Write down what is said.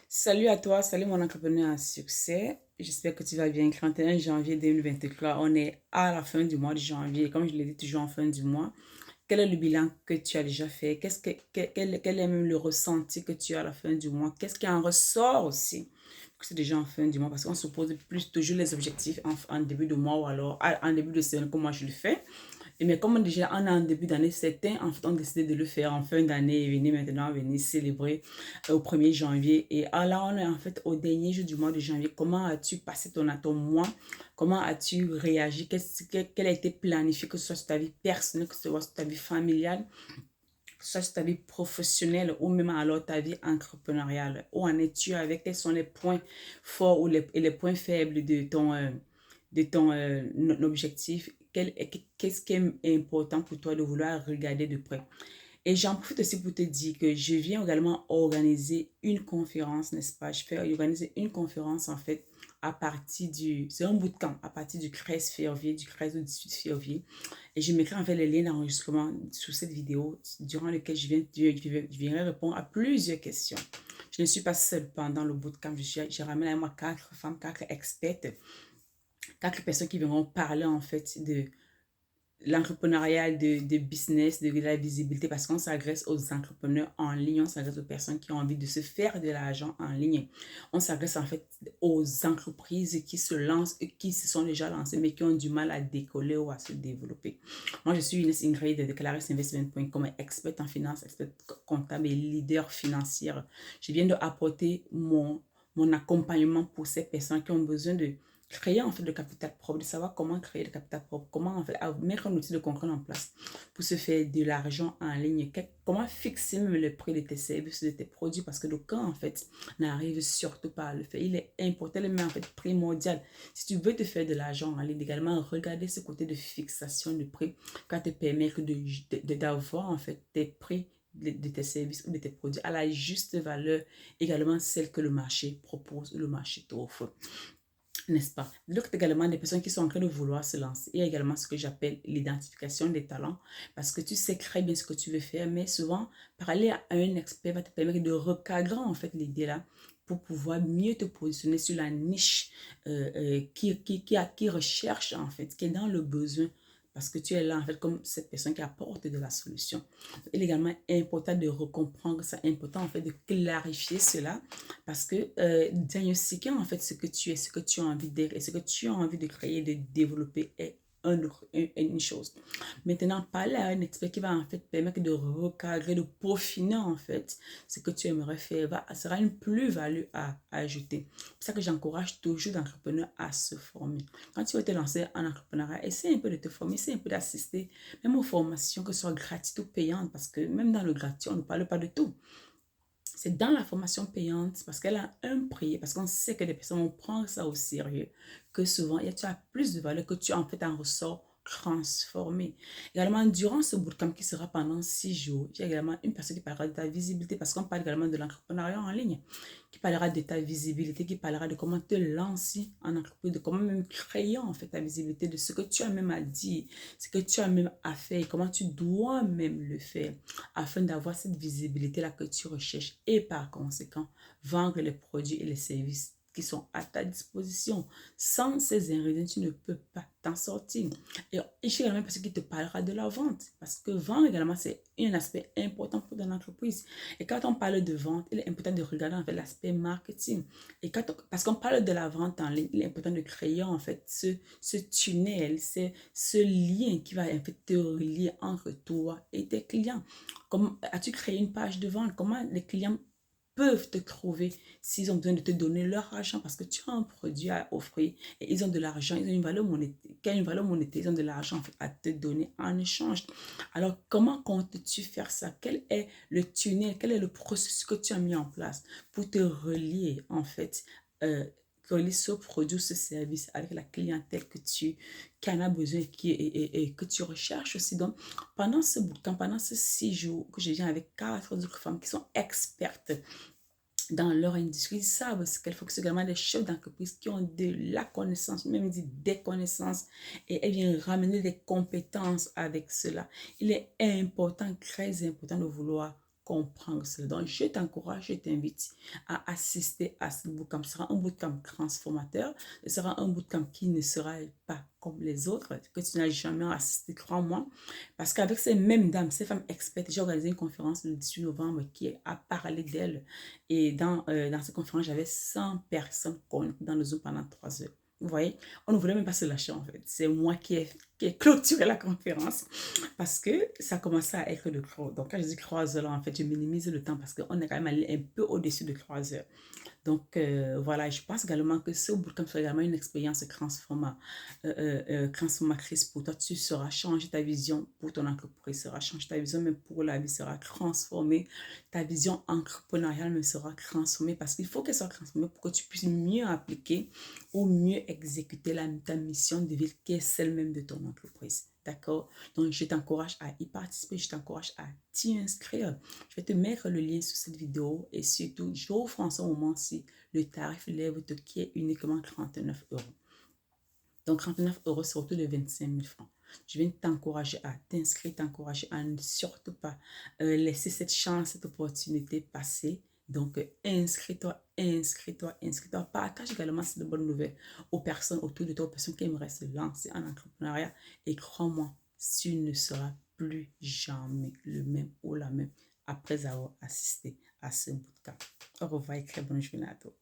Salut à toi, salut mon entrepreneur à succès. J'espère que tu vas bien. 31 janvier 2023, on est à la fin du mois de janvier. Comme je l'ai dit toujours en fin du mois, quel est le bilan que tu as déjà fait? Quel est même le ressenti que tu as à la fin du mois? Qu'est-ce qui en ressort aussi? C'est déjà en fin du mois parce qu'on se pose plus toujours les objectifs en début de mois ou alors en début de semaine comme moi je le fais. Mais comme déjà on est en début d'année, certains en fait ont décidé de le faire en fin d'année et venir maintenant venir célébrer au 1er janvier. Et là, on est en fait au dernier jour du mois de janvier. Comment as-tu passé ton mois? Comment as-tu réagi? Quel a été planifié, que ce soit sur ta vie personnelle, que ce soit sur ta vie familiale, que ce soit sur ta vie professionnelle ou même alors ta vie entrepreneuriale? Où en es-tu avec? Quels sont les points forts et les points faibles de ton objectif? Qu'est-ce qui est important pour toi de vouloir regarder de près? Et j'en profite aussi pour te dire que je viens également organiser une conférence, n'est-ce pas? Je vais organiser une conférence en fait à partir c'est un bootcamp à partir du 13 février, du 13 au 18 février. Et je mettrai en fait le lien d'enregistrement sous cette vidéo durant lequel je viendrai répondre à plusieurs questions. Je ne suis pas seule pendant le bootcamp, j'ai ramené avec moi 4 femmes, 4 expertes, 4 personnes qui viendront parler en fait de l'entrepreneuriat, de business, de la visibilité, parce qu'on s'adresse aux entrepreneurs en ligne, on s'adresse aux personnes qui ont envie de se faire de l'argent en ligne. On s'adresse en fait aux entreprises qui se lancent, qui se sont déjà lancées, mais qui ont du mal à décoller ou à se développer. Moi, je suis Inès Ingrid de clarisinvestment.com, experte en finance, experte comptable et leader financière. Je viens d'apporter mon accompagnement pour ces personnes qui ont besoin de créer en fait le capital propre, de savoir comment créer le capital propre, comment en fait mettre un outil de contrôle en place pour se faire de l'argent en ligne, comment fixer même le prix de tes services, de tes produits, parce que le cas en fait n'arrive surtout pas à le faire. Il est important, mais en fait primordial. Si tu veux te faire de l'argent en ligne, également regarder ce côté de fixation de prix qui va te permettre d'avoir en fait tes prix de tes services ou de tes produits à la juste valeur, également celle que le marché propose, le marché t'offre, n'est-ce pas? Donc, également des personnes qui sont en train de vouloir se lancer. Il y a également ce que j'appelle l'identification des talents, parce que tu sais très bien ce que tu veux faire, mais souvent, parler à un expert va te permettre de recadrer en fait l'idée là pour pouvoir mieux te positionner sur la niche qui recherche en fait, qui est dans le besoin, parce que tu es là en fait comme cette personne qui apporte de la solution. Il est également important de recomprendre ça, important en fait de clarifier cela, parce que diagnostiquer en fait ce que tu es, ce que tu as envie d'être et ce que tu as envie de créer, de développer est une chose. Maintenant, parler à un expert qui va en fait permettre de recadrer, de peaufiner en fait ce que tu aimerais faire, sera une plus-value à ajouter. C'est pour ça que j'encourage toujours l'entrepreneur à se former. Quand tu vas te lancer en entrepreneuriat, essaie un peu de te former, essaie un peu d'assister, même aux formations, que ce soit gratuites ou payantes, parce que même dans le gratuit, on ne parle pas de tout. C'est dans la formation payante, parce qu'elle a un prix, parce qu'on sait que les personnes vont prendre ça au sérieux, que souvent, tu as plus de valeur que tu en fait en ressort transformé. Également, durant ce bootcamp qui sera pendant 6 jours, il y a également une personne qui parlera de ta visibilité, parce qu'on parle également de l'entrepreneuriat en ligne, qui parlera de ta visibilité, qui parlera de comment te lancer en entreprise, de comment même créer en fait ta visibilité, de ce que tu as même à dire, ce que tu as même à faire, et comment tu dois même le faire, afin d'avoir cette visibilité-là que tu recherches et par conséquent, vendre les produits et les services qui sont à ta disposition. Sans ces ingrédients, tu ne peux pas t'en sortir. Et ici, également, parce qu'il te parlera de la vente. Parce que vendre également, c'est un aspect important pour ton entreprise. Et quand on parle de vente, il est important de regarder en fait l'aspect marketing. Et parce qu'on parle de la vente en ligne, il est important de créer en fait ce tunnel, ce lien qui va en fait te relier entre toi et tes clients. Comment as-tu créé une page de vente? Comment les clients peuvent te trouver s'ils ont besoin de te donner leur argent, parce que tu as un produit à offrir et ils ont de l'argent, ils ont une valeur monétaire, qui a une valeur monétaire, ils ont de l'argent en fait, à te donner en échange. Alors, comment comptes-tu faire ça? Quel est le tunnel, quel est le processus que tu as mis en place pour te relier en fait, relier ce produit, ce service avec la clientèle qui en a besoin et que tu recherches aussi. Donc, pendant ce bootcamp, pendant ces 6 jours que je viens avec 4 autres femmes qui sont expertes dans leur industrie, ils savent ce qu'elles font, que c'est également des chefs d'entreprise qui ont de la connaissance, même dit des connaissances, et elles viennent ramener des compétences avec cela. Il est important, très important de vouloir comprendre cela. Donc, je t'encourage, je t'invite à assister à ce bootcamp. Ce sera un bootcamp transformateur. Ce sera un bootcamp qui ne sera pas comme les autres, que tu n'as jamais assisté, crois-moi. Parce qu'avec ces mêmes dames, ces femmes expertes, j'ai organisé une conférence le 18 novembre qui a parlé d'elles. Et dans cette conférence, j'avais 100 personnes connectées dans le Zoom pendant 3 heures. Vous voyez, on ne voulait même pas se lâcher en fait. C'est moi qui ai clôturé la conférence parce que ça commençait à être le creux. Donc quand je dis 3 heures, en fait, je minimise le temps parce qu'on est quand même allé un peu au-dessus de 3 heures. Donc, voilà, je pense également que ce bootcamp sera également une expérience transformatrice pour toi. Tu seras changer ta vision pour ton entreprise, sera changer ta vision même pour la vie, sera transformée. Ta vision entrepreneuriale même sera transformée parce qu'il faut qu'elle soit transformée pour que tu puisses mieux appliquer ou mieux exécuter ta mission de vie qui est celle même de ton entreprise. D'accord? Donc, je t'encourage à y participer, je t'encourage à t'y inscrire. Je vais te mettre le lien sous cette vidéo et surtout, j'offre en ce moment-ci le tarif lève qui est uniquement 39 euros. Donc, 39 euros, c'est autour de 25 000 francs. Je viens t'encourager à t'inscrire, t'encourager à ne surtout pas laisser cette chance, cette opportunité passer. Donc, inscris-toi, inscris-toi, inscris-toi. Partage également cette bonne nouvelle aux personnes autour de toi, aux personnes qui aimeraient se lancer en entrepreneuriat. Et crois-moi, tu ne seras plus jamais le même ou la même après avoir assisté à ce bootcamp. Au revoir et très bonne journée à toi.